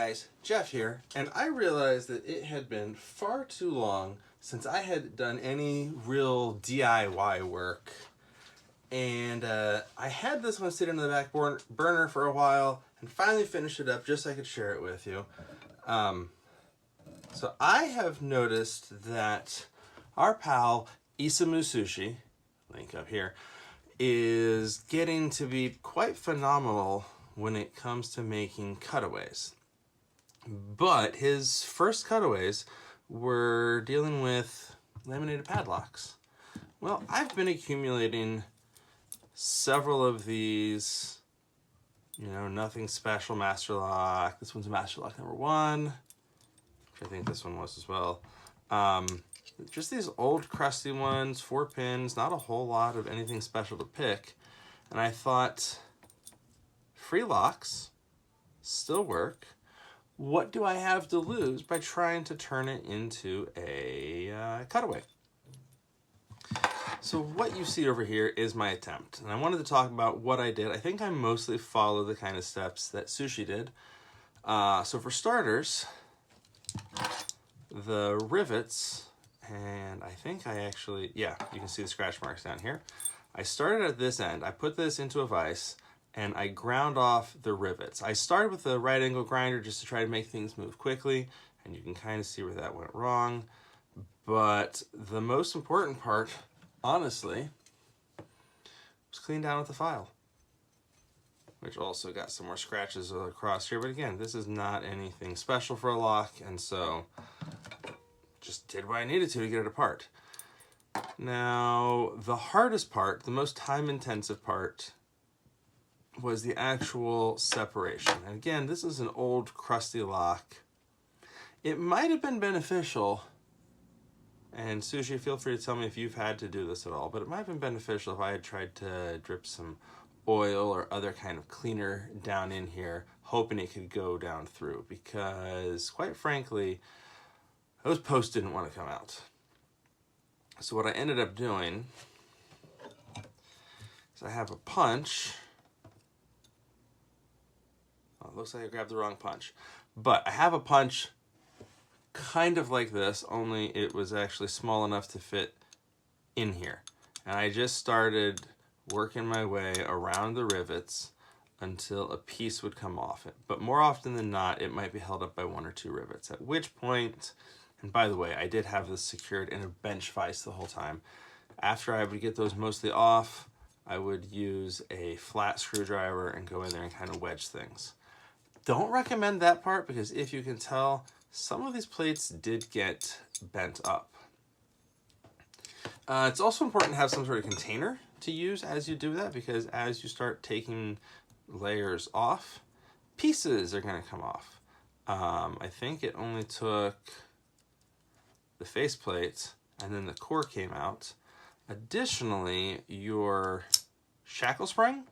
guys, Jeff here, and I realized that it had been far too long since I had done any real DIY work. And I had this one sitting in the back burner for a while and finally finished it up just so I could share it with you. So I have noticed that our pal IsamuSushi, link up here, is getting to be quite phenomenal when it comes to making cutaways. But his first cutaways were dealing with laminated padlocks. Well, I've been accumulating several of these, nothing special master lock. This one's a master lock number 1, which I think this one was as well. Just these old crusty ones, 4 pins, not a whole lot of anything special to pick. And I thought, free locks still work. What do I have to lose by trying to turn it into a cutaway? So what you see over here is my attempt. And I wanted to talk about what I did. I think I mostly follow the kind of steps that Sushi did. So for starters, the rivets, and I think I actually, you can see the scratch marks down here. I started at this end. I put this into a vise and I ground off the rivets. I started with a right angle grinder just to try to make things move quickly, and you can kind of see where that went wrong. But the most important part, honestly, was cleaned down with the file, which also got some more scratches across here. But again, this is not anything special for a lock, and so just did what I needed to get it apart. Now, the hardest part, the most time-intensive part, was the actual separation. And again, this is an old crusty lock. It might have been beneficial, and Sushi, feel free to tell me if you've had to do this at all, but it might have been beneficial if I had tried to drip some oil or other kind of cleaner down in here, hoping it could go down through, because quite frankly, those posts didn't want to come out. So what I ended up doing is I have a punch. Oh, it looks like I grabbed the wrong punch. But I have a punch kind of like this, only it was actually small enough to fit in here. And I just started working my way around the rivets until a piece would come off it. But more often than not, it might be held up by 1 or 2 rivets, at which point, and by the way, I did have this secured in a bench vise the whole time. After I would get those mostly off, I would use a flat screwdriver and go in there and kind of wedge things. Don't recommend that part because if you can tell, some of these plates did get bent up. It's also important to have some sort of container to use as you do that, because as you start taking layers off, pieces are going to come off. I think it only took the faceplate and then the core came out. Additionally, your shackle spring,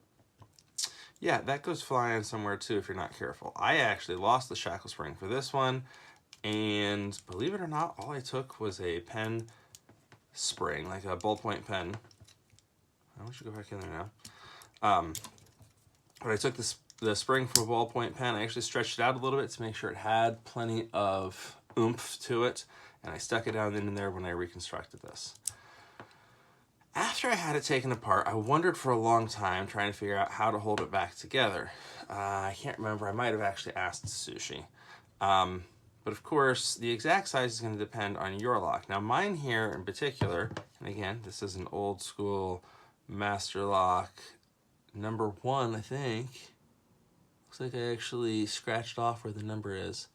that goes flying somewhere too if you're not careful. I actually lost the shackle spring for this one, and believe it or not, all I took was a pen spring, like a ballpoint pen. I want you to go back in there now. But I took the spring from a ballpoint pen. I actually stretched it out a little bit to make sure it had plenty of oomph to it, and I stuck it down in there when I reconstructed this. After I had it taken apart, I wondered for a long time trying to figure out how to hold it back together. I can't remember. I might have actually asked Sushi. But of course, the exact size is going to depend on your lock. Now mine here in particular, and again, this is an old school master lock number 1, I think. Looks like I actually scratched off where the number is.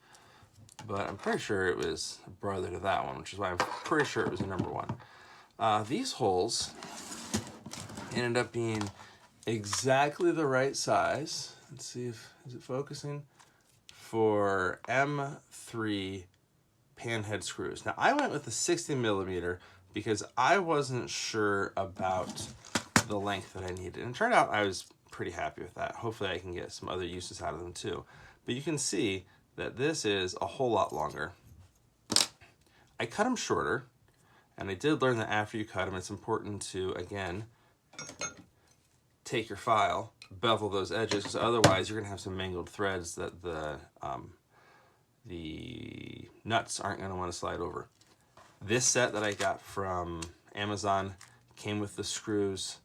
But I'm pretty sure it was a brother to that one, which is why I'm pretty sure it was a number 1. These holes ended up being exactly the right size. Let's see if, is it focusing? For M3 panhead screws. Now I went with the 60 millimeter because I wasn't sure about the length that I needed. And it turned out I was pretty happy with that. Hopefully I can get some other uses out of them too. But you can see that this is a whole lot longer. I cut them shorter. And I did learn that after you cut them, it's important to, again, take your file, bevel those edges, because otherwise you're going to have some mangled threads that the nuts aren't going to want to slide over. This set that I got from Amazon came with the screws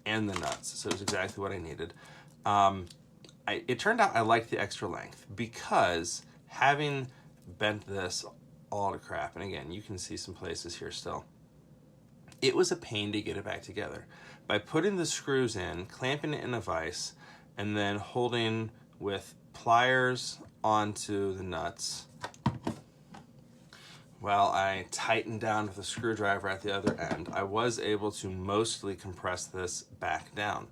and the nuts, so it was exactly what I needed. It turned out I liked the extra length because having bent this all to crap, and again, you can see some places here still, it was a pain to get it back together. By putting the screws in, clamping it in a vise, and then holding with pliers onto the nuts, while I tightened down with a screwdriver at the other end, I was able to mostly compress this back down.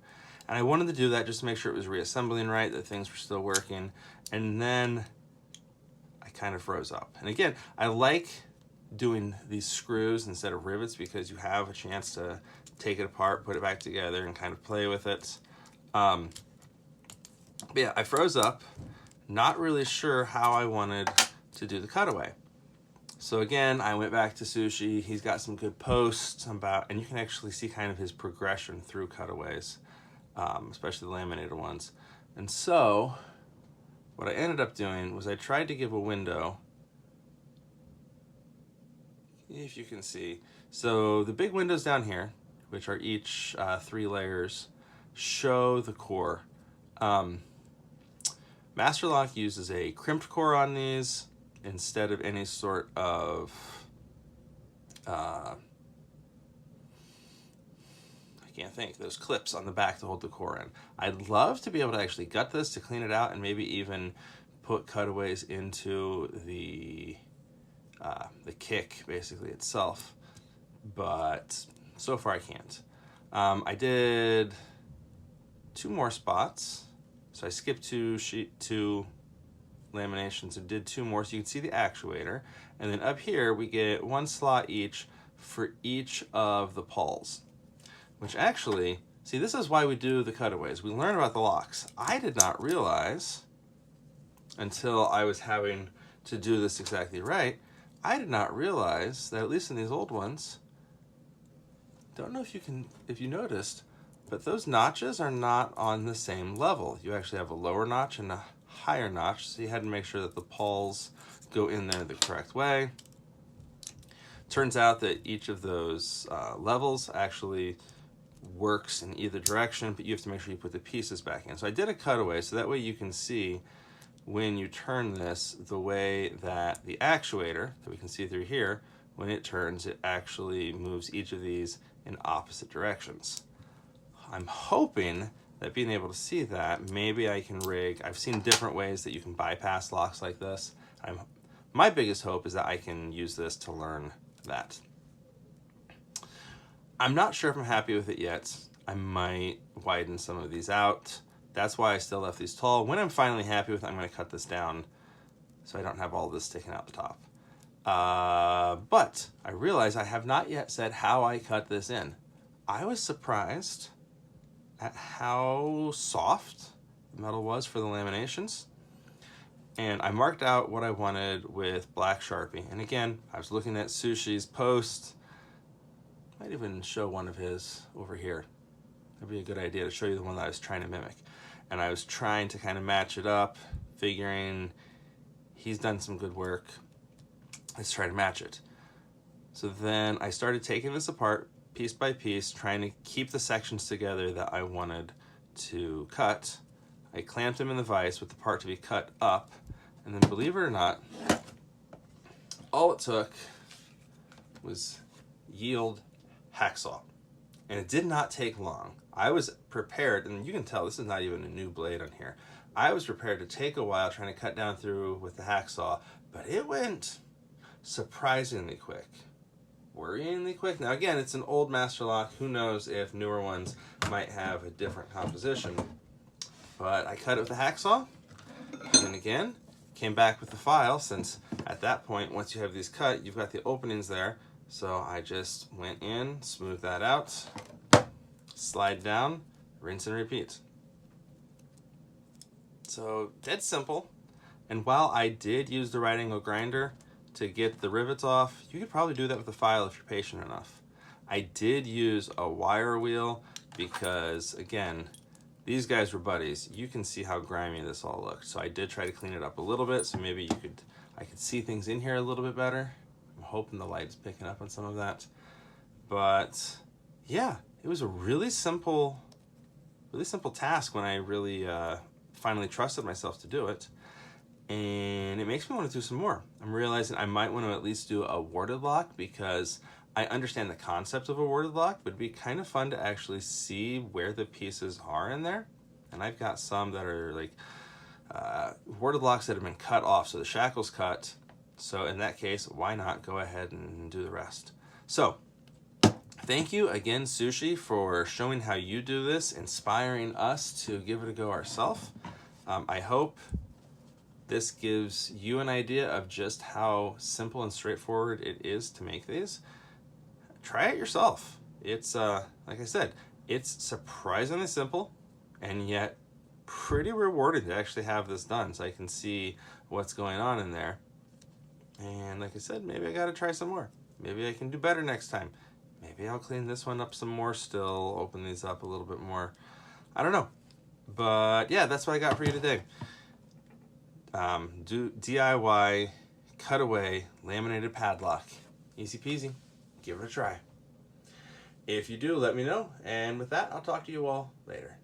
And I wanted to do that just to make sure it was reassembling right, that things were still working, and then I kind of froze up. And again, I like doing these screws instead of rivets because you have a chance to take it apart, put it back together, and kind of play with it. But yeah, I froze up, not really sure how I wanted to do the cutaway. So again, I went back to Sushi. He's got some good posts about, and you can actually see kind of his progression through cutaways, especially the laminated ones. And so what I ended up doing was I tried to give a window, if you can see. So the big windows down here, which are each 3 layers, show the core. Master Lock uses a crimped core on these instead of any sort of I can't think, those clips on the back to hold the core in. I'd love to be able to actually gut this to clean it out and maybe even put cutaways into the kick basically itself, but so far I can't. I did 2 more spots, so I skipped 2 laminations and did 2 more, so you can see the actuator, and then up here we get 1 slot each for each of the pawls, which actually, see, this is why we do the cutaways. We learn about the locks. I did not realize until I was having to do this exactly right, I did not realize that, at least in these old ones, don't know if you noticed, but those notches are not on the same level. You actually have a lower notch and a higher notch, so you had to make sure that the pawls go in there the correct way. Turns out that each of those levels actually works in either direction, but you have to make sure you put the pieces back in. So I did a cutaway, so that way you can see when you turn this the way that the actuator, that we can see through here, when it turns, it actually moves each of these in opposite directions. I'm hoping that being able to see that, maybe I can rig, I've seen different ways that you can bypass locks like this. My biggest hope is that I can use this to learn that. I'm not sure if I'm happy with it yet. I might widen some of these out. That's why I still left these tall. When I'm finally happy with it, I'm going to cut this down so I don't have all this sticking out the top. But I realize I have not yet said how I cut this in. I was surprised at how soft the metal was for the laminations. And I marked out what I wanted with black Sharpie. And again, I was looking at Sushi's post. Might even show one of his over here. That'd be a good idea to show you the one that I was trying to mimic. And I was trying to kind of match it up, figuring he's done some good work. Let's try to match it. So then I started taking this apart piece by piece, trying to keep the sections together that I wanted to cut. I clamped them in the vise with the part to be cut up, and then, believe it or not, all it took was yield hacksaw, and it did not take long. I was prepared, and you can tell this is not even a new blade on here. I was prepared to take a while trying to cut down through with the hacksaw, but it went surprisingly quick. Worryingly quick. Now again, it's an old Master Lock. Who knows if newer ones might have a different composition. But I cut it with a hacksaw, and then again, came back with the file, since at that point, once you have these cut, you've got the openings there. So I just went in, smoothed that out, slide down, rinse and repeat. So dead simple. And while I did use the right angle grinder to get the rivets off, you could probably do that with a file if you're patient enough. I did use a wire wheel because, again, these guys were buddies. You can see how grimy this all looked. So I did try to clean it up a little bit, so maybe I could see things in here a little bit better. I'm hoping the light's picking up on some of that. But yeah, it was a really simple task when I really finally trusted myself to do it. And it makes me want to do some more. I'm realizing I might want to at least do a warded lock, because I understand the concept of a warded lock, but it'd be kind of fun to actually see where the pieces are in there. And I've got some that are like warded locks that have been cut off, so the shackle's cut. So in that case, why not go ahead and do the rest? So thank you again, Sushi, for showing how you do this, inspiring us to give it a go ourselves. I hope this gives you an idea of just how simple and straightforward it is to make these. Try it yourself. It's, like I said, it's surprisingly simple and yet pretty rewarding to actually have this done, so I can see what's going on in there. And like I said, maybe I gotta try some more. Maybe I can do better next time. Maybe I'll clean this one up some more still, open these up a little bit more. I don't know. But yeah, that's what I got for you today. Do DIY cutaway laminated padlock. Easy peasy. Give it a try. If you do, let me know. And with that, I'll talk to you all later.